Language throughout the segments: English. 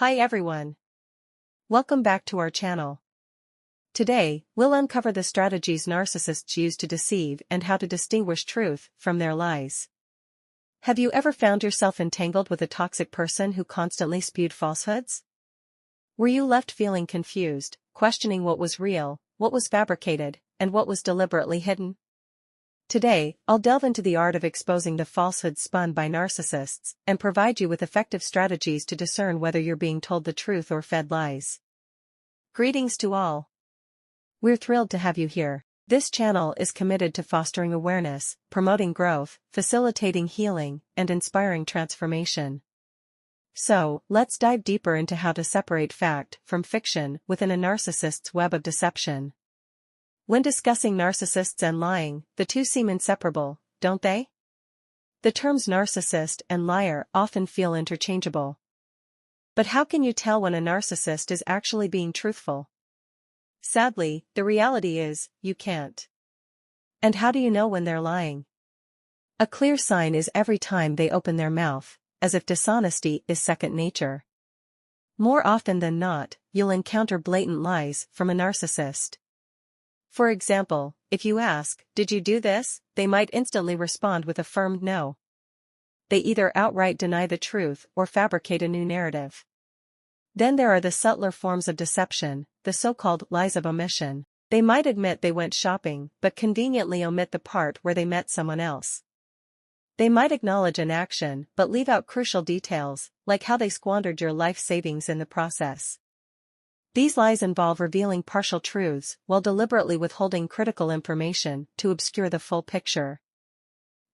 Hi everyone. Welcome back to our channel. Today, we'll uncover the strategies narcissists use to deceive and how to distinguish truth from their lies. Have you ever found yourself entangled with a toxic person who constantly spewed falsehoods? Were you left feeling confused, questioning what was real, what was fabricated, and what was deliberately hidden? Today, I'll delve into the art of exposing the falsehoods spun by narcissists and provide you with effective strategies to discern whether you're being told the truth or fed lies. Greetings to all. We're thrilled to have you here. This channel is committed to fostering awareness, promoting growth, facilitating healing, and inspiring transformation. So, let's dive deeper into how to separate fact from fiction within a narcissist's web of deception. When discussing narcissists and lying, the two seem inseparable, don't they? The terms narcissist and liar often feel interchangeable. But how can you tell when a narcissist is actually being truthful? Sadly, the reality is, you can't. And how do you know when they're lying? A clear sign is every time they open their mouth, as if dishonesty is second nature. More often than not, you'll encounter blatant lies from a narcissist. For example, if you ask, "Did you do this?" they might instantly respond with a firm no. They either outright deny the truth or fabricate a new narrative. Then there are the subtler forms of deception, the so-called lies of omission. They might admit they went shopping but conveniently omit the part where they met someone else. They might acknowledge an action but leave out crucial details, like how they squandered your life savings in the process. These lies involve revealing partial truths while deliberately withholding critical information to obscure the full picture.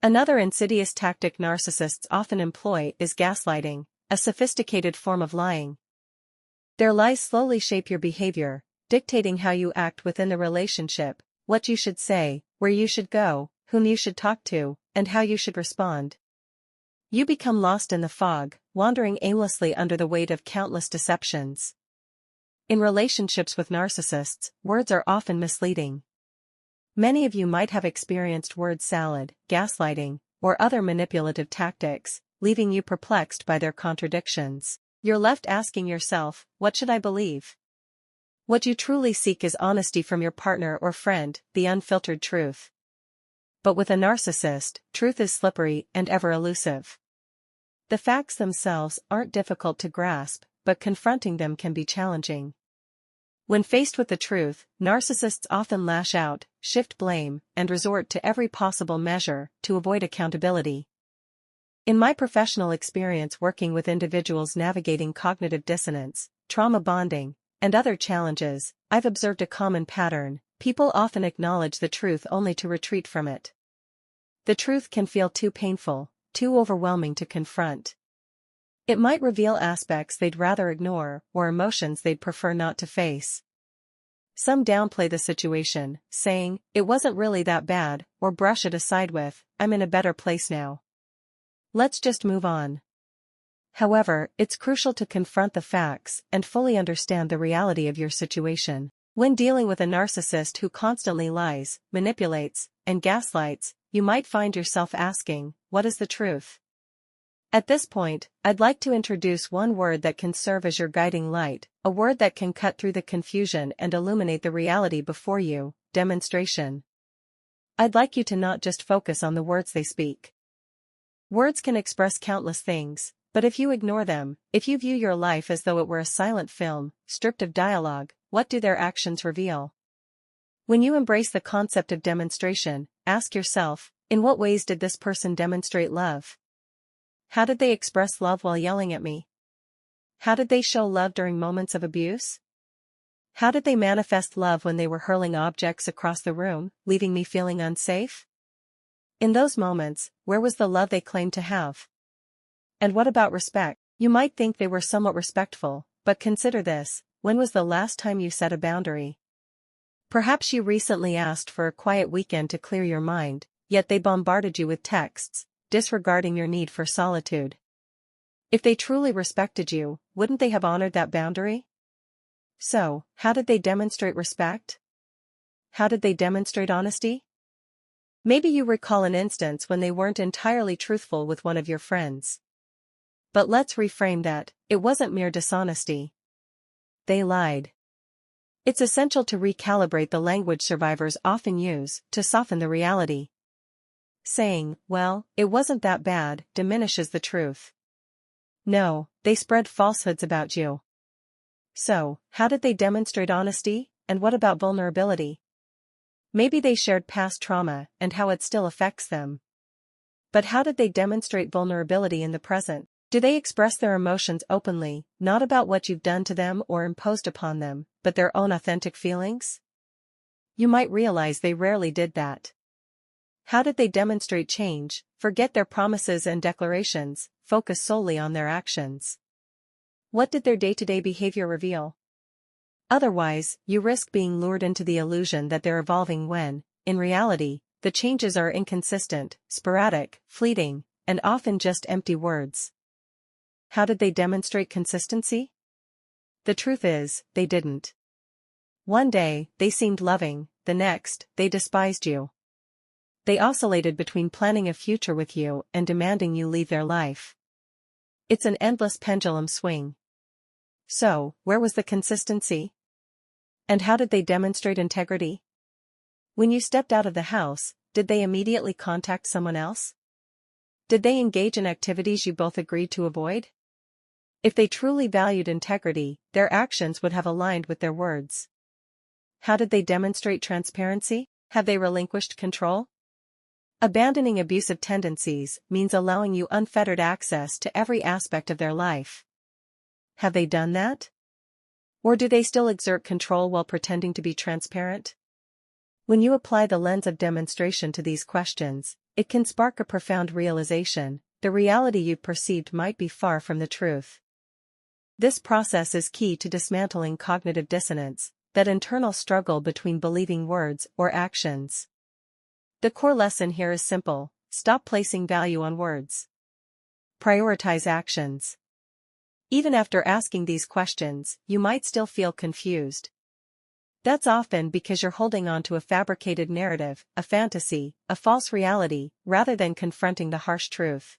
Another insidious tactic narcissists often employ is gaslighting, a sophisticated form of lying. Their lies slowly shape your behavior, dictating how you act within the relationship, what you should say, where you should go, whom you should talk to, and how you should respond. You become lost in the fog, wandering aimlessly under the weight of countless deceptions. In relationships with narcissists, words are often misleading. Many of you might have experienced word salad, gaslighting, or other manipulative tactics, leaving you perplexed by their contradictions. You're left asking yourself, what should I believe? What you truly seek is honesty from your partner or friend, the unfiltered truth. But with a narcissist, truth is slippery and ever elusive. The facts themselves aren't difficult to grasp, but confronting them can be challenging. When faced with the truth, narcissists often lash out, shift blame, and resort to every possible measure to avoid accountability. In my professional experience working with individuals navigating cognitive dissonance, trauma bonding, and other challenges, I've observed a common pattern: people often acknowledge the truth only to retreat from it. The truth can feel too painful, too overwhelming to confront. It might reveal aspects they'd rather ignore or emotions they'd prefer not to face. Some downplay the situation, saying, "It wasn't really that bad," or brush it aside with, "I'm in a better place now. Let's just move on." However, it's crucial to confront the facts and fully understand the reality of your situation. When dealing with a narcissist who constantly lies, manipulates, and gaslights, you might find yourself asking, what is the truth? At this point, I'd like to introduce one word that can serve as your guiding light, a word that can cut through the confusion and illuminate the reality before you: demonstration. I'd like you to not just focus on the words they speak. Words can express countless things, but if you ignore them, if you view your life as though it were a silent film, stripped of dialogue, what do their actions reveal? When you embrace the concept of demonstration, ask yourself, in what ways did this person demonstrate love? How did they express love while yelling at me? How did they show love during moments of abuse? How did they manifest love when they were hurling objects across the room, leaving me feeling unsafe? In those moments, where was the love they claimed to have? And what about respect? You might think they were somewhat respectful, but consider this: when was the last time you set a boundary? Perhaps you recently asked for a quiet weekend to clear your mind, yet they bombarded you with texts, disregarding your need for solitude. If they truly respected you, wouldn't they have honored that boundary? So, how did they demonstrate respect? How did they demonstrate honesty? Maybe you recall an instance when they weren't entirely truthful with one of your friends. But let's reframe that. It wasn't mere dishonesty. They lied. It's essential to recalibrate the language survivors often use to soften the reality. Saying, "Well, it wasn't that bad," diminishes the truth. No, they spread falsehoods about you. So, how did they demonstrate honesty, and what about vulnerability? Maybe they shared past trauma and how it still affects them. But how did they demonstrate vulnerability in the present? Do they express their emotions openly, not about what you've done to them or imposed upon them, but their own authentic feelings? You might realize they rarely did that. How did they demonstrate change? Forget their promises and declarations, focus solely on their actions. What did their day-to-day behavior reveal? Otherwise, you risk being lured into the illusion that they're evolving when, in reality, the changes are inconsistent, sporadic, fleeting, and often just empty words. How did they demonstrate consistency? The truth is, they didn't. One day, they seemed loving, the next, they despised you. They oscillated between planning a future with you and demanding you leave their life. It's an endless pendulum swing. So, where was the consistency? And how did they demonstrate integrity? When you stepped out of the house, did they immediately contact someone else? Did they engage in activities you both agreed to avoid? If they truly valued integrity, their actions would have aligned with their words. How did they demonstrate transparency? Have they relinquished control? Abandoning abusive tendencies means allowing you unfettered access to every aspect of their life. Have they done that? Or do they still exert control while pretending to be transparent? When you apply the lens of demonstration to these questions, it can spark a profound realization: the reality you perceived might be far from the truth. This process is key to dismantling cognitive dissonance, that internal struggle between believing words or actions. The core lesson here is simple: stop placing value on words. Prioritize actions. Even after asking these questions, you might still feel confused. That's often because you're holding on to a fabricated narrative, a fantasy, a false reality, rather than confronting the harsh truth.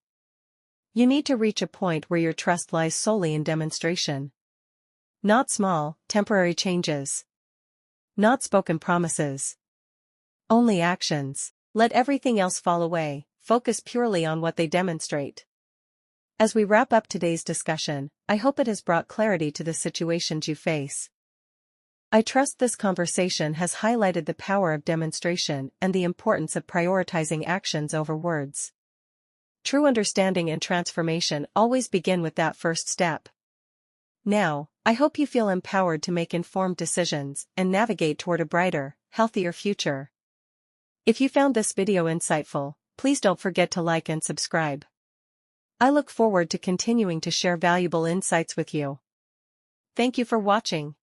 You need to reach a point where your trust lies solely in demonstration. Not small, temporary changes. Not spoken promises. Only actions. Let everything else fall away, focus purely on what they demonstrate. As we wrap up today's discussion, I hope it has brought clarity to the situations you face. I trust this conversation has highlighted the power of demonstration and the importance of prioritizing actions over words. True understanding and transformation always begin with that first step. Now, I hope you feel empowered to make informed decisions and navigate toward a brighter, healthier future. If you found this video insightful, please don't forget to like and subscribe. I look forward to continuing to share valuable insights with you. Thank you for watching.